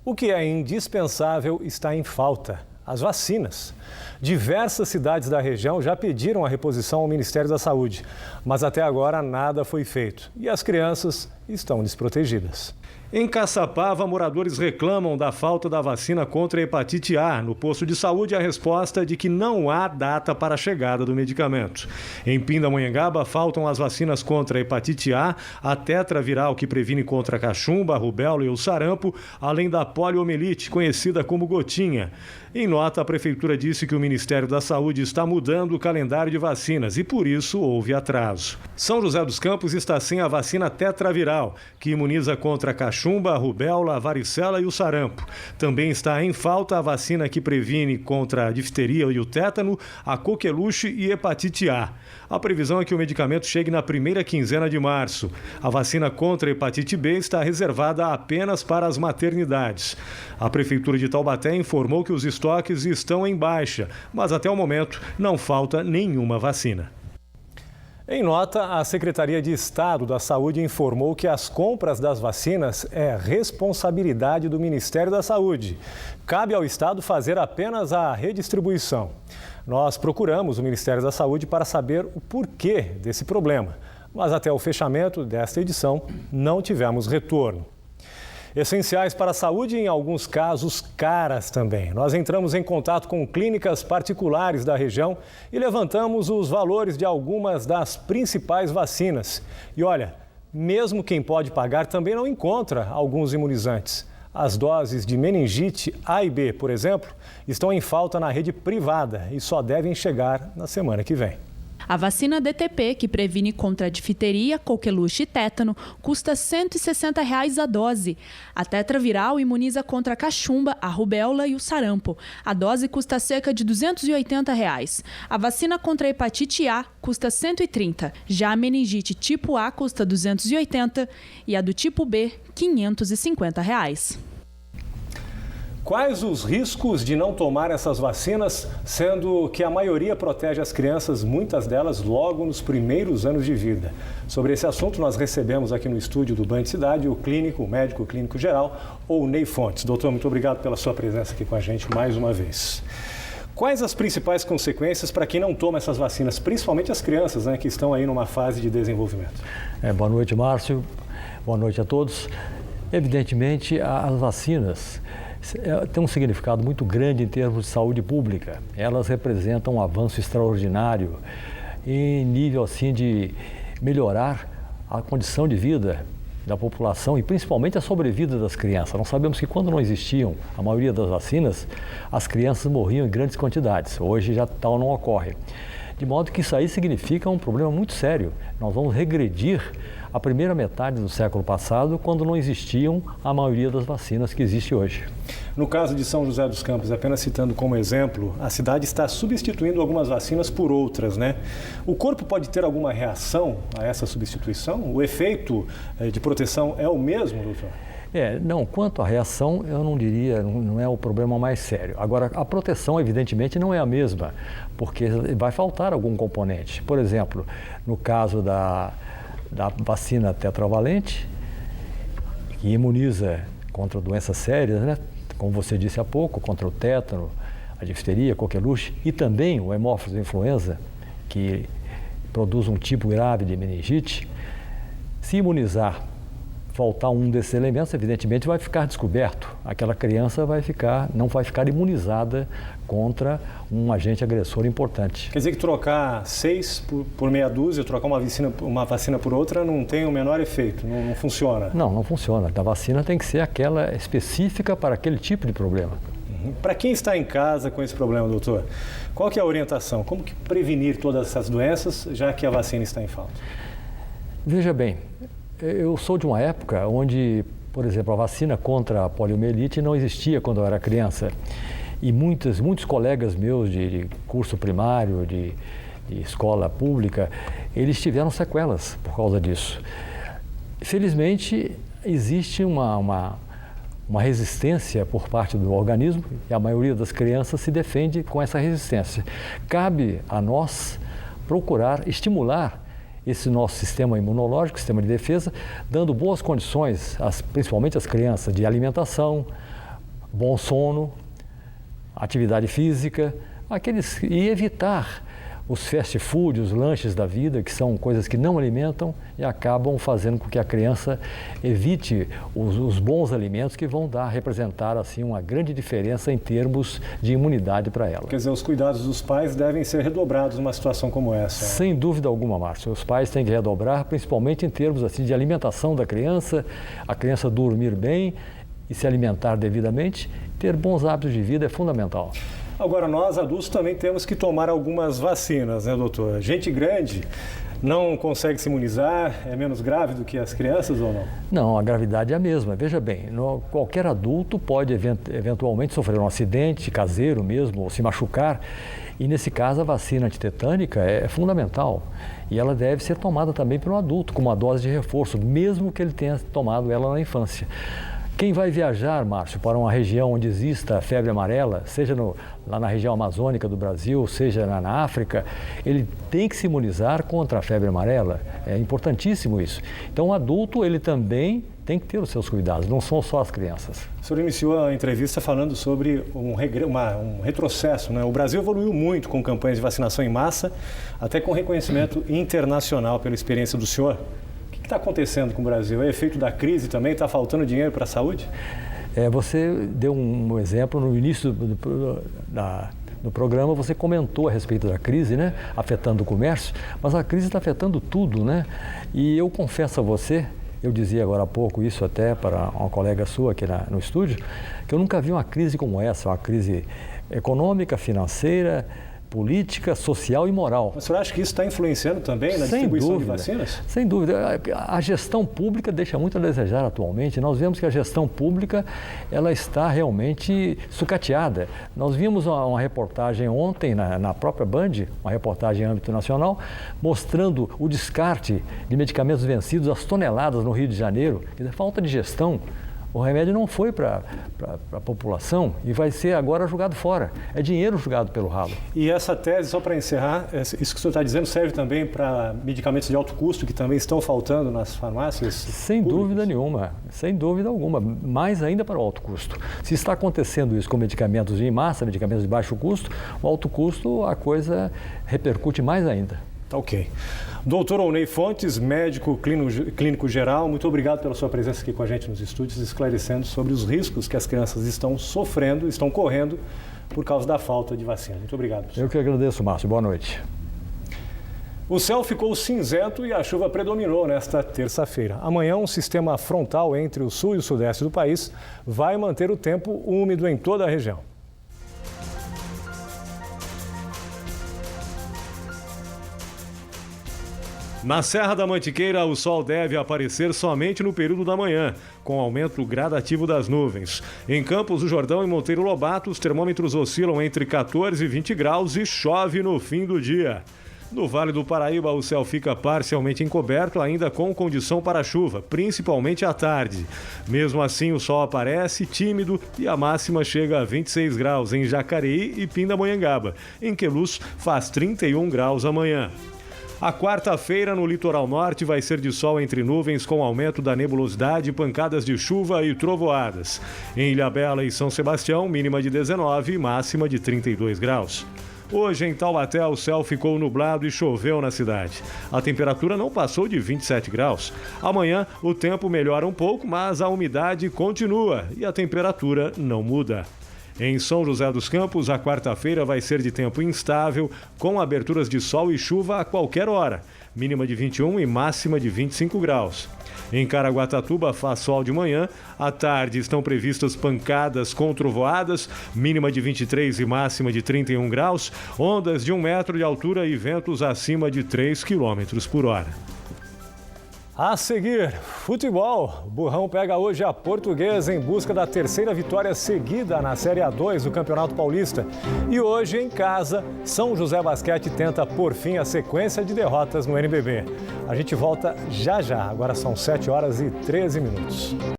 O que é indispensável está em falta: as vacinas. Diversas cidades da região já pediram a reposição ao Ministério da Saúde, mas até agora nada foi feito e as crianças estão desprotegidas. Em Caçapava, moradores reclamam da falta da vacina contra a hepatite A. No posto de saúde, a resposta é de que não há data para a chegada do medicamento. Em Pindamonhangaba, faltam as vacinas contra a hepatite a tetraviral que previne contra a cachumba, a rubéola e o sarampo, além da poliomielite, conhecida como gotinha. Em nota, a Prefeitura disse que o Ministério da Saúde está mudando o calendário de vacinas e, por isso, houve atraso. São José dos Campos está sem a vacina tetraviral, que imuniza contra a cachumba, a rubéola, a varicela e o sarampo. Também está em falta a vacina que previne contra a difteria e o tétano, a coqueluche e hepatite A. A previsão é que o medicamento chegue na primeira quinzena de março. A vacina contra a hepatite B está reservada apenas para as maternidades. A Prefeitura de Taubaté informou que os estoques estão em baixa, mas até o momento não falta nenhuma vacina. Em nota, a Secretaria de Estado da Saúde informou que as compras das vacinas é responsabilidade do Ministério da Saúde. Cabe ao Estado fazer apenas a redistribuição. Nós procuramos o Ministério da Saúde para saber o porquê desse problema, mas até o fechamento desta edição não tivemos retorno. Essenciais para a saúde e, em alguns casos, caras também. Nós entramos em contato com clínicas particulares da região e levantamos os valores de algumas das principais vacinas. E olha, mesmo quem pode pagar também não encontra alguns imunizantes. As doses de meningite A e B, por exemplo, estão em falta na rede privada e só devem chegar na semana que vem. A vacina DTP, que previne contra a difteria, coqueluche e tétano, custa R$ 160 a dose. A tetraviral imuniza contra a cachumba, a rubéola e o sarampo. A dose custa cerca de R$ 280. A vacina contra a hepatite A custa R$ 130. Já a meningite tipo A custa R$ 280 e a do tipo B, R$ 550. Quais os riscos de não tomar essas vacinas, sendo que a maioria protege as crianças, muitas delas logo nos primeiros anos de vida? Sobre esse assunto, nós recebemos aqui no estúdio do Band Cidade o médico clínico geral, Ney Fontes. Doutor, muito obrigado pela sua presença aqui com a gente mais uma vez. Quais as principais consequências para quem não toma essas vacinas, principalmente as crianças, né, que estão aí numa fase de desenvolvimento? Boa noite, Márcio. Boa noite a todos. Evidentemente, as vacinas têm um significado muito grande em termos de saúde pública. Elas representam um avanço extraordinário em nível assim de melhorar a condição de vida da população e principalmente a sobrevida das crianças. Nós sabemos que quando não existiam a maioria das vacinas, as crianças morriam em grandes quantidades. Hoje já tal não ocorre. De modo que isso aí significa um problema muito sério. Nós vamos regredir a primeira metade do século passado, quando não existiam a maioria das vacinas que existe hoje. No caso de São José dos Campos, apenas citando como exemplo, a cidade está substituindo algumas vacinas por outras, né? O corpo pode ter alguma reação a essa substituição? O efeito de proteção é o mesmo, doutor? Não, quanto à reação, eu não diria, não é o problema mais sério. Agora, a proteção, evidentemente, não é a mesma, porque vai faltar algum componente. Por exemplo, no caso da vacina tetravalente, que imuniza contra doenças sérias, né? Como você disse há pouco, contra o tétano, a difteria, a coqueluche e também o hemófilos influenza, que produz um tipo grave de meningite. Se imunizar, faltar um desses elementos, evidentemente vai ficar descoberto. Aquela criança não vai ficar imunizada contra um agente agressor importante. Quer dizer que trocar 6 por meia dúzia, trocar uma vacina por outra não tem o menor efeito, não funciona? Não funciona. A vacina tem que ser aquela específica para aquele tipo de problema. Para quem está em casa com esse problema, doutor, qual que é a orientação? Como que prevenir todas essas doenças, já que a vacina está em falta? Veja bem, eu sou de uma época onde, por exemplo, a vacina contra a poliomielite não existia quando eu era criança. E muitos colegas meus de curso primário, de escola pública, eles tiveram sequelas por causa disso. Felizmente, existe uma resistência por parte do organismo e a maioria das crianças se defende com essa resistência. Cabe a nós procurar estimular esse nosso sistema imunológico, sistema de defesa, dando boas condições, principalmente às crianças, de alimentação, bom sono, atividade física, e evitar os fast food, os lanches da vida, que são coisas que não alimentam e acabam fazendo com que a criança evite os bons alimentos que vão representar assim uma grande diferença em termos de imunidade para ela. Quer dizer, os cuidados dos pais devem ser redobrados numa situação como essa. Sem dúvida alguma, Márcio. Os pais têm que redobrar, principalmente em termos assim de alimentação da criança, a criança dormir bem e se alimentar devidamente, ter bons hábitos de vida é fundamental. Agora, nós adultos também temos que tomar algumas vacinas, né, doutor? Gente grande não consegue se imunizar, é menos grave do que as crianças ou não? Não, a gravidade é a mesma. Veja bem, qualquer adulto pode eventualmente sofrer um acidente caseiro mesmo, ou se machucar. E nesse caso a vacina antitetânica é fundamental. E ela deve ser tomada também por um adulto, como uma dose de reforço, mesmo que ele tenha tomado ela na infância. Quem vai viajar, Márcio, para uma região onde exista febre amarela, seja lá na região amazônica do Brasil, seja na África, ele tem que se imunizar contra a febre amarela. É importantíssimo isso. Então, o adulto, ele também tem que ter os seus cuidados, não são só as crianças. O senhor iniciou a entrevista falando sobre um retrocesso, né? O Brasil evoluiu muito com campanhas de vacinação em massa, até com reconhecimento internacional pela experiência do senhor. O que está acontecendo com o Brasil? É efeito da crise também? Está faltando dinheiro para a saúde? Você deu um exemplo no início do programa, você comentou a respeito da crise, né, afetando o comércio, mas a crise está afetando tudo, né? E eu confesso a você, eu dizia agora há pouco isso até para uma colega sua aqui no estúdio, que eu nunca vi uma crise como essa, uma crise econômica, financeira, política, social e moral. Mas o senhor acha que isso está influenciando também na distribuição de vacinas? Sem dúvida. A gestão pública deixa muito a desejar atualmente. Nós vemos que a gestão pública ela está realmente sucateada. Nós vimos uma reportagem ontem na própria Band, uma reportagem em âmbito nacional, mostrando o descarte de medicamentos vencidos às toneladas no Rio de Janeiro. Quer dizer, falta de gestão. O remédio não foi para a população e vai ser agora jogado fora. É dinheiro jogado pelo ralo. E essa tese, só para encerrar, isso que o senhor está dizendo serve também para medicamentos de alto custo que também estão faltando nas farmácias? Sem dúvida nenhuma, sem dúvida alguma. Mais ainda para o alto custo. Se está acontecendo isso com medicamentos em massa, medicamentos de baixo custo, o alto custo, a coisa repercute mais ainda. Tá ok. Doutor Owney Fontes, médico clínico geral, muito obrigado pela sua presença aqui com a gente nos estúdios, esclarecendo sobre os riscos que as crianças estão sofrendo, estão correndo por causa da falta de vacina. Muito obrigado, professor. Eu que agradeço, Márcio. Boa noite. O céu ficou cinzento e a chuva predominou nesta terça-feira. Amanhã, um sistema frontal entre o sul e o sudeste do país vai manter o tempo úmido em toda a região. Na Serra da Mantiqueira, o sol deve aparecer somente no período da manhã, com aumento gradativo das nuvens. Em Campos do Jordão e Monteiro Lobato, os termômetros oscilam entre 14 e 20 graus e chove no fim do dia. No Vale do Paraíba, o céu fica parcialmente encoberto, ainda com condição para chuva, principalmente à tarde. Mesmo assim, o sol aparece tímido e a máxima chega a 26 graus em Jacareí e Pindamonhangaba. Em Queluz, faz 31 graus amanhã. A quarta-feira no litoral norte vai ser de sol entre nuvens com aumento da nebulosidade, pancadas de chuva e trovoadas. Em Ilhabela e São Sebastião, mínima de 19 e máxima de 32 graus. Hoje em Taubaté o céu ficou nublado e choveu na cidade. A temperatura não passou de 27 graus. Amanhã o tempo melhora um pouco, mas a umidade continua e a temperatura não muda. Em São José dos Campos, a quarta-feira vai ser de tempo instável, com aberturas de sol e chuva a qualquer hora, mínima de 21 e máxima de 25 graus. Em Caraguatatuba faz sol de manhã, à tarde estão previstas pancadas com trovoadas, mínima de 23 e máxima de 31 graus, ondas de 1 metro de altura e ventos acima de 3 km por hora. A seguir, futebol. O Burrão pega hoje a Portuguesa em busca da terceira vitória seguida na Série A2 do Campeonato Paulista. E hoje, em casa, São José Basquete tenta por fim a sequência de derrotas no NBB. A gente volta já já. Agora são 7 horas e 13 minutos.